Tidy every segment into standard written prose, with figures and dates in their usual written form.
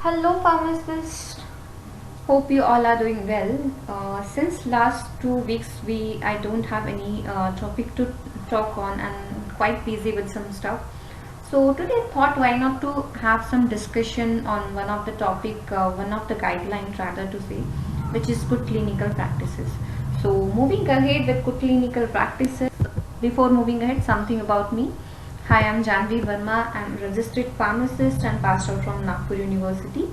Hello, pharmacists. Hope you all are doing well. Since last 2 weeks, I don't have any topic to talk on, and quite busy with some stuff. So today, I thought why not to have some discussion on one of the topic, one of the guidelines rather to say, which is good clinical practices. So moving ahead with good clinical practices. Before moving ahead, something about me. Hi, I'm Janvi Verma. I'm a registered pharmacist and passed out from Nagpur University.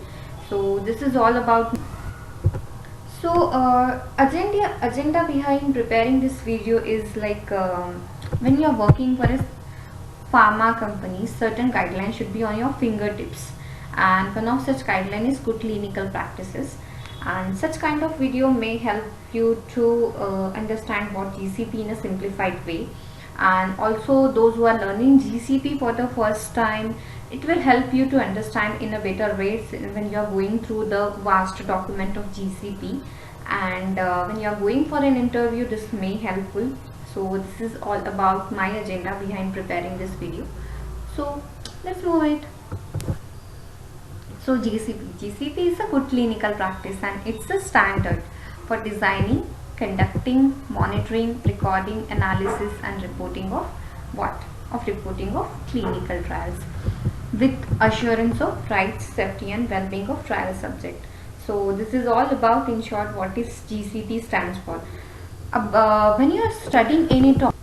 So this is all about. Agenda behind preparing this video is like when you're working for a pharma company, certain guidelines should be on your fingertips, and one of such guidelines is good clinical practices. And such kind of video may help you to understand what GCP in a simplified way, and also those who are learning GCP for the first time, it will help you to understand in a better way when you are going through the vast document of GCP, and when you are going for an interview, this may helpful. So this is all about my agenda behind preparing this video. So let's move it. So GCP is a good clinical practice, and it's a standard for designing, conducting, monitoring, recording, analysis, and reporting of what? Of reporting of clinical trials with assurance of rights, safety, and well-being of trial subject. So this is all about, in short, what is GCP stands for. When you are studying any topic,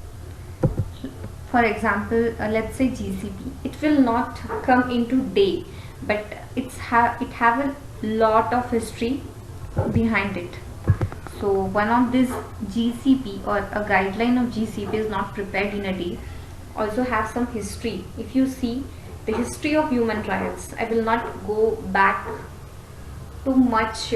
for example, let's say GCP, it will not come into day, but it have a lot of history behind it. So one of this GCP or a guideline of GCP is not prepared in a day, also have some history. If you see the history of human trials, I will not go back too much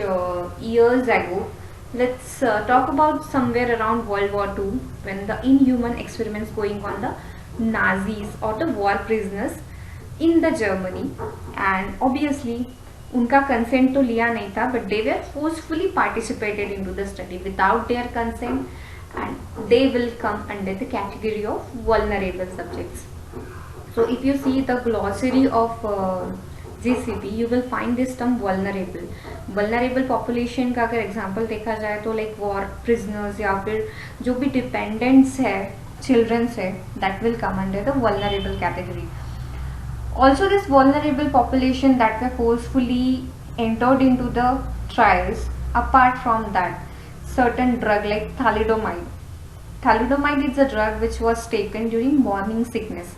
years ago. Let's talk about somewhere around World War II, when the inhuman experiments going on the Nazis or the war prisoners in the Germany, and obviously उनका consent तो लिया नहीं था, but they were forcefully participated into the study without their consent, and they will come under the category of vulnerable subjects. So if you see the glossary of GCP, you will find this term vulnerable. Vulnerable population का अगर example देखा जाए तो like war prisoners या फिर जो भी dependents है, children है, that will come under the vulnerable category. Also, this vulnerable population that were forcefully entered into the trials. Apart from that, certain drug like thalidomide. Thalidomide is a drug which was taken during morning sickness,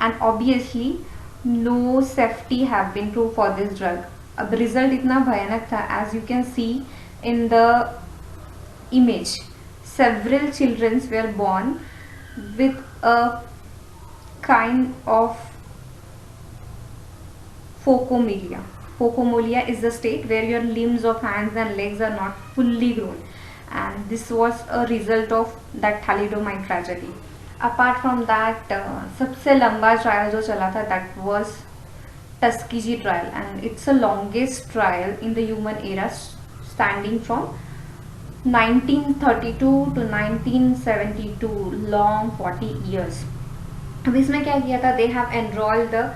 and obviously no safety have been proved for this drug. अब result इतना भयानक था, as you can see in the image. Several children were born with a kind of phocomelia. Phocomelia is the state where your limbs of hands and legs are not fully grown, and this was a result of that thalidomide tragedy. Apart from that, सबसे लंबा trial जो चला था, that was Tuskegee trial, and it's the longest trial in the human era, standing from 1932 to 1972, long 40 years. अब इसमें क्या किया था? They have enrolled the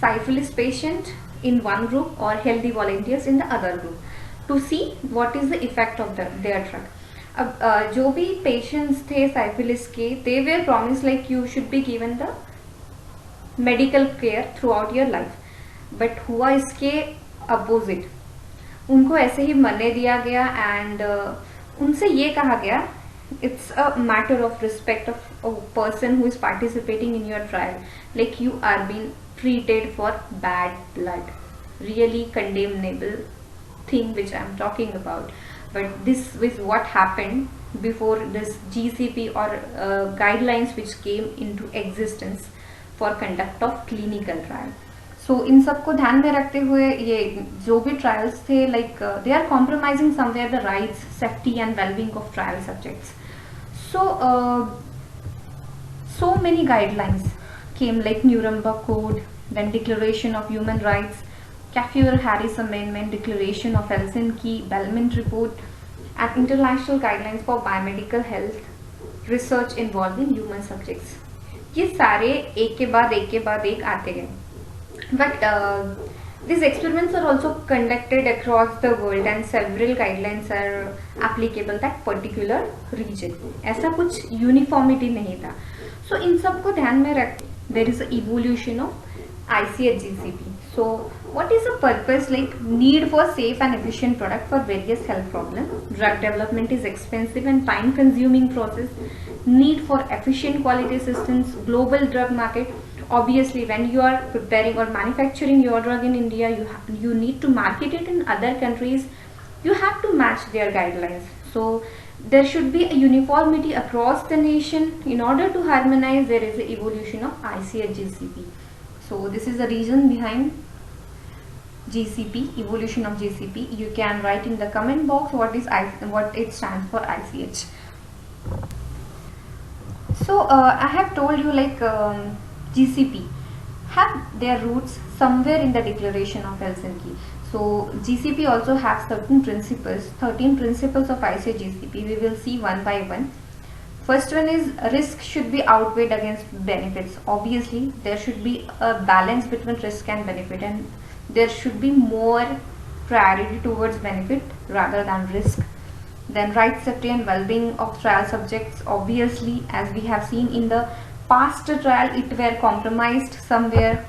syphilis patient in one group or healthy volunteers in the other group to see what is the effect of their drug. अब जो भी patients थे syphilis के, they were promised like you should be given the medical care throughout your life, but हुआ इसके opposite. उनको ऐसे ही मरने दिया गया, and उनसे ये कहा गया, it's a matter of respect of a person who is participating in your trial, like you are being treated for bad blood. Really condemnable thing which I am talking about, but this is what happened before this GCP or guidelines which came into existence for conduct of clinical trial. So इन सबको ध्यान में रखते हुए ये जो भी trials थे, like they are compromising somewhere the rights, safety and well-being of trial subjects. So many guidelines came, like Nuremberg Code, then Declaration of Human Rights, Kafir-Harris Amendment, Declaration of Helsinki, Belmont Report, and international guidelines for biomedical health research involving human subjects. ये सारे एक के बाद एक आते गए, but These experiments are also conducted across the world and several guidelines are applicable that particular region. ऐसा कुछ uniformity नहीं था. So इन सबको ध्यान में रख there is a evolution of ICH GCP. So what is the purpose? Like need for safe and efficient product for various health problems. Drug development is expensive and time consuming process. Need for efficient quality systems. Global drug market. Obviously when you are preparing or manufacturing your drug in India, you need to market it in other countries. You have to match their guidelines. So there should be a uniformity across the nation. In order to harmonize, there is an evolution of ICH GCP. So this is the reason behind GCP, evolution of GCP. You can write in the comment box what it stands for ICH. So I have told you like GCP have their roots somewhere in the Declaration of Helsinki. So GCP also have certain principles, 13 principles of ICH GCP. We will see one by one. First one is risk should be outweighed against benefits. Obviously there should be a balance between risk and benefit, and there should be more priority towards benefit rather than risk. Then right, safety and well-being of trial subjects. Obviously as we have seen in the past trial, it were compromised somewhere.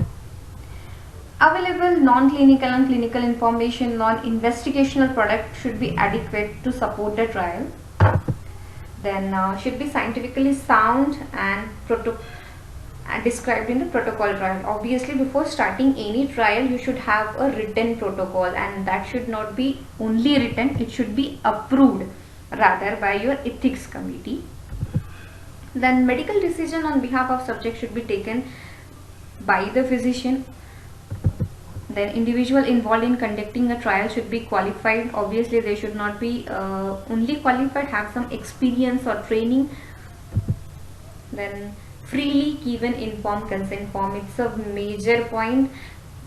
Available non-clinical and clinical information, non-investigational product should be adequate to support the trial. Then should be scientifically sound and described in the protocol trial. Obviously before starting any trial you should have a written protocol, and that should not be only written, it should be approved rather by your ethics committee. Then medical decision on behalf of subject should be taken by the physician. Then individual involved in conducting a trial should be qualified. Obviously they should not be only qualified, have some experience or training. Then freely given informed consent form. It's a major point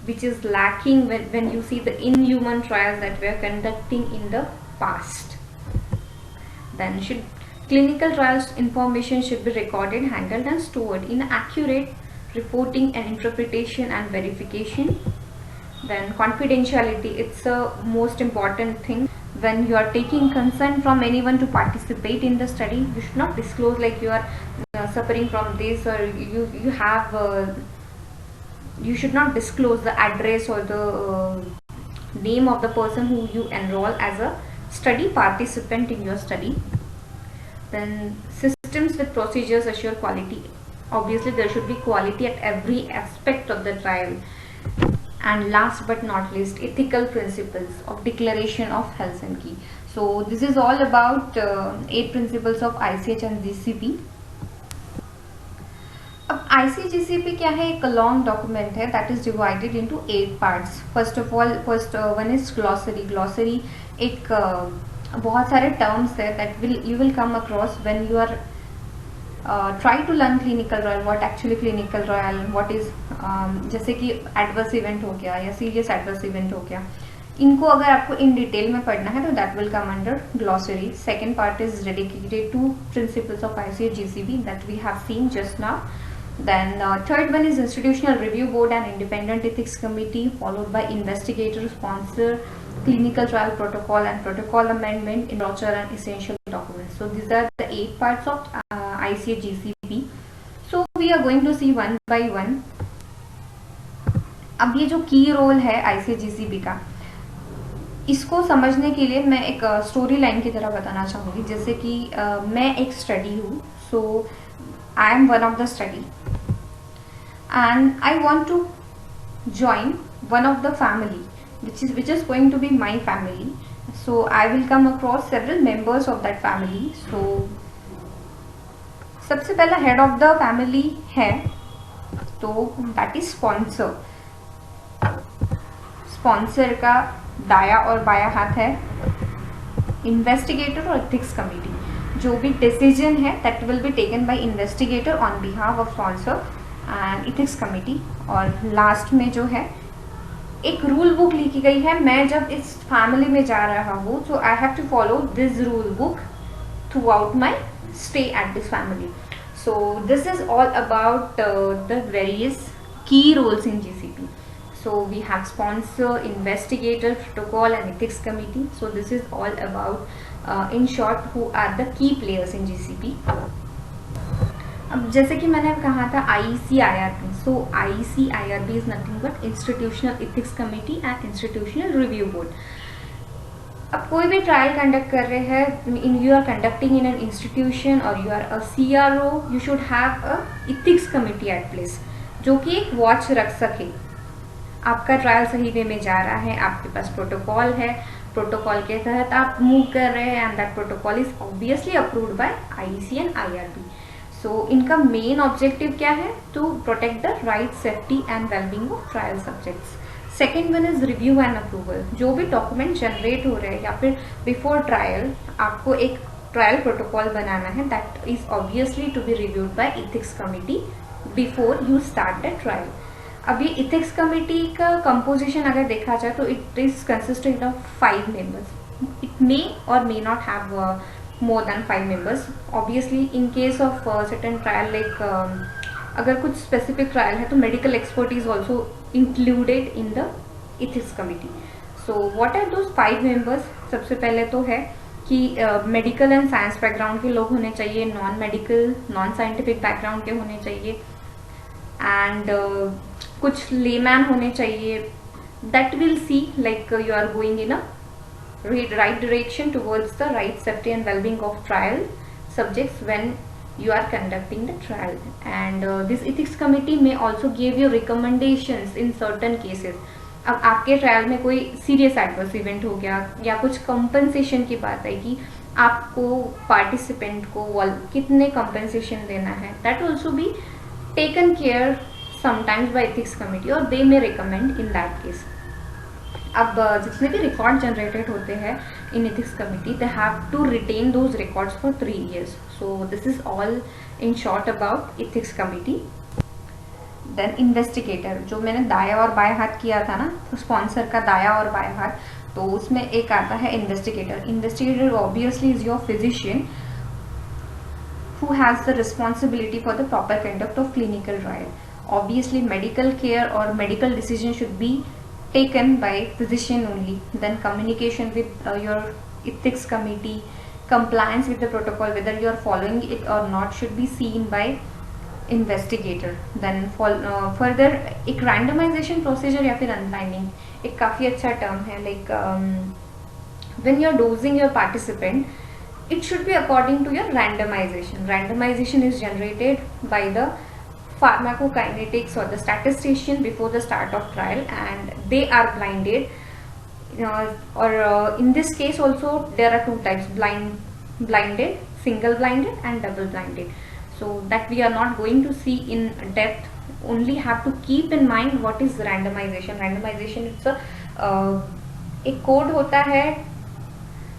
which is lacking when you see the inhuman trials that we are conducting in the past. Then clinical trials information should be recorded, handled and stored in accurate reporting and interpretation and verification. Then confidentiality, it's a most important thing. When you are taking consent from anyone to participate in the study, you should not disclose like you are suffering from this, or you should not disclose the address or the name of the person who you enroll as a study participant in your study. Then systems with procedures assure quality. Obviously there should be quality at every aspect of the trial. And last but not least, ethical principles of Declaration of Helsinki. So this is all about 8 principles of ICH and GCP. अब ICH GCP क्या है? एक long document है that is divided into 8 parts. First one is glossary. Glossary एक बहुत सारे terms है that you will come across when you are try to learn clinical trial. What actually clinical trial, what is जैसे कि adverse event हो गया या serious adverse event हो गया, इनको अगर आपको in detail में पढ़ना है तो that will come under glossary. Second part is dedicated to principles of ICH GCP that we have seen just now. Then third one is institutional review board and independent ethics committee, followed by investigator sponsor, clinical trial protocol and protocol amendment, in brochure and essential documents. So these are the 8 parts of ICH GCP. So we are going to see one by one. अब ये जो की role है ICH GCP का, इसको समझने के लिए मैं एक स्टोरी लाइन की तरह बताना चाहूँगी. जैसे कि मैं एक स्टडी हूँ, so I am one of the study and I want to join one of the family which is going to be my family. So I will come across several members of that family. So सबसे पहला head of the family है, तो that is sponsor. Sponsor का दाया और बाया हाथ है investigator और ethics committee. जो भी decision है that will be taken by investigator on behalf of sponsor and ethics committee. और लास्ट में जो है एक रूल बुक लिखी गई है. मैं जब इस फैमिली में जा रहा हूँ तो I have to follow this rule book throughout my stay at this family. So this is all about the various key roles in GCP. So we have sponsor, investigator, protocol and ethics committee. So this is all about in short who are the key players in GCP. अब जैसे कि मैंने कहा था IEC-IRB, so IEC-IRB is nothing but institutional ethics committee and institutional review board. अब कोई भी trial conduct कर रहे हैं, in you are conducting in an institution और you are a CRO, you should have a ethics committee at place जो कि एक वॉच रख सके आपका ट्रायल सही वे में जा रहा है. आपके पास प्रोटोकॉल है, प्रोटोकॉल के तहत आप मूव कर रहे हैं and that protocol is obviously approved by IEC and IRB. So इनका मेन ऑब्जेक्टिव क्या है? To protect the right, safety and wellbeing of trial subjects. Second one is review and approval. जो भी डॉक्यूमेंट जनरेट हो रहे हैं या फिर बिफोर ट्रायल आपको एक ट्रायल प्रोटोकॉल बनाना है, that is obviously to be reviewed by ethics committee before you start the trial. अभी इथिक्स कमिटी का कंपोजिशन अगर देखा जाए तो it is consisted of 5 members. It may or may not have more than 5 members. Obviously in case of certain trial like अगर कुछ specific trial है तो medical expert is also included in the ethics committee. So what are those 5 members? सबसे पहले तो है कि medical and science background के लोग होने चाहिए, non medical non scientific background के होने चाहिए एंड कुछ लेमैन होने चाहिए. That will see like you are going in a right direction towards the right, safety and well-being of trial subjects when you are conducting the trial. And this ethics committee may also give you recommendations in certain cases. अब आपके trial में कोई serious adverse event हो गया या कुछ compensation की बात आई कि आपको पार्टिसिपेंट को कितने कंपनसेशन देना है, that also be taken care sometimes by ethics committee और they may recommend in that case. अब जितने भी रिकॉर्ड जनरेटेड होते हैं in ethics committee, they have to retain those records for 3 years. So this is all in short about ethics committee. Then investigator, जो मैंने दाया और बाएं हाथ किया था ना, तो स्पॉन्सर का दाया और बाएं हाथ, तो उसमें एक आता है investigator. Investigator obviously is your physician who has the responsibility for the proper conduct of clinical trial. Obviously medical care or medical decision should be taken by physician only. Then communication with your ethics committee, compliance with the protocol, whether you are following it or not, should be seen by investigator. Then further एक randomization procedure या फिर unblinding एक काफ़ी अच्छा term है. Like when you are dosing your participant, it should be according to your randomization. Randomization is generated by the pharmacokinetics or the statistician before the start of trial and they are blinded. In this case also there are 2 types, blinded, single blinded and double blinded. So that we are not going to see in depth, only have to keep in mind what is randomization. Randomization it's एक code होता है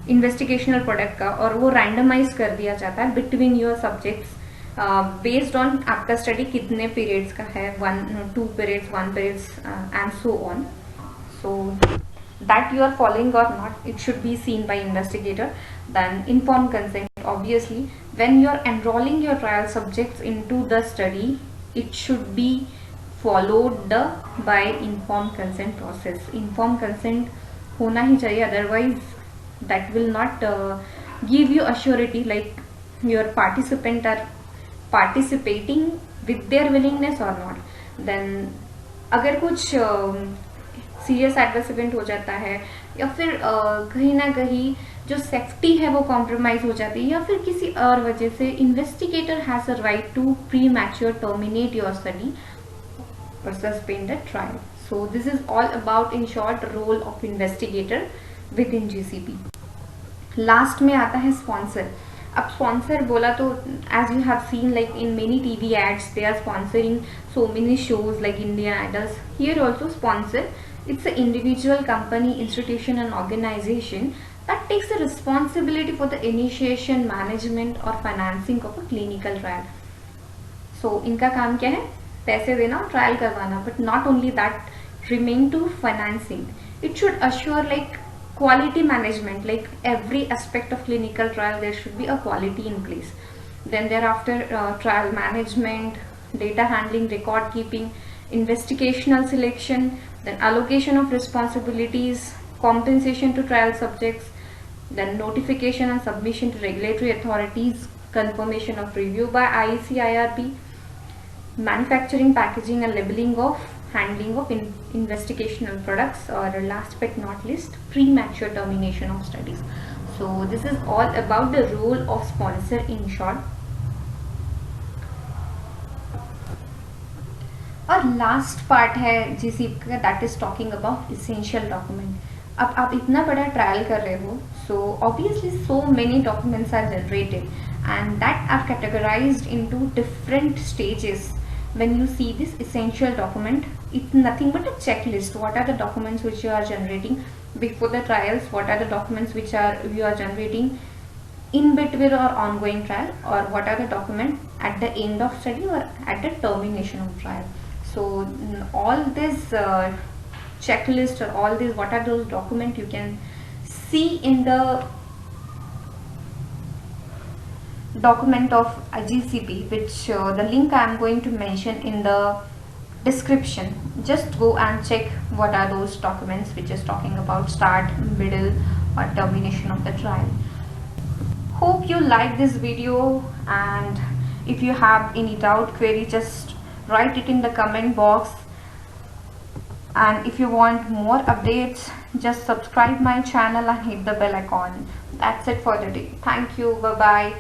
investigational product का और वो randomise कर दिया जाता है between your subjects based on आपका स्टडी कितने पीरियड्स का है, 2 periods, 1 periods and so on. So that you are following or not, it should be seen by investigator. Then informed consent, obviously when you are enrolling your trial subjects into the study, it should be followed by informed consent process. Informed consent होना ही चाहिए, otherwise that will not give you assurity like your participant are participating with their willingness or not. Then अगर कुछ serious adverse event हो जाता है या फिर कहीं ना कहीं जो सेफ्टी है वो कॉम्प्रोमाइज हो जाती है या फिर किसी और वजह से, investigator has a right to premature terminate your study or suspend the trial. So this is all about in short role of investigator within GCP. Last में आता है स्पॉन्सर. अब स्पॉन्सर बोला तो as you have seen like in many TV ads they are sponsoring so many shows like Indian Idols. Here also sponsor, it's an individual company, institution and organization that takes the responsibility for the initiation, management or financing of a clinical trial. So इनका काम क्या है? पैसे देना और trial करवाना. But not only that, remain to financing. It should assure like quality management, like every aspect of clinical trial there should be a quality in place. Then thereafter trial management, data handling, record keeping, investigational selection, then allocation of responsibilities, compensation to trial subjects, then notification and submission to regulatory authorities, confirmation of review by IEC IRB, manufacturing, packaging and labeling of handling of investigational products, or last but not least, premature termination of studies. So this is all about the role of sponsor in short. और last part है GCP का, that is talking about essential document. अब आप इतना बड़ा trial कर रहे हो, so obviously so many documents are generated and that are categorized into different stages. when you see this essential document, it's nothing but a checklist. What are the documents which you are generating before the trials, what are the documents which you are generating in between or ongoing trial, or what are the documents at the end of study or at the termination of trial. So all this checklist or all these, what are those documents, you can see in the document of GCP, which the link I am going to mention in the description. Just go and check what are those documents which is talking about start, middle or termination of the trial. Hope you like this video, and if you have any doubt, query, just write it in the comment box. And if you want more updates, just subscribe my channel and hit the bell icon. That's it for the day. Thank you. Bye bye.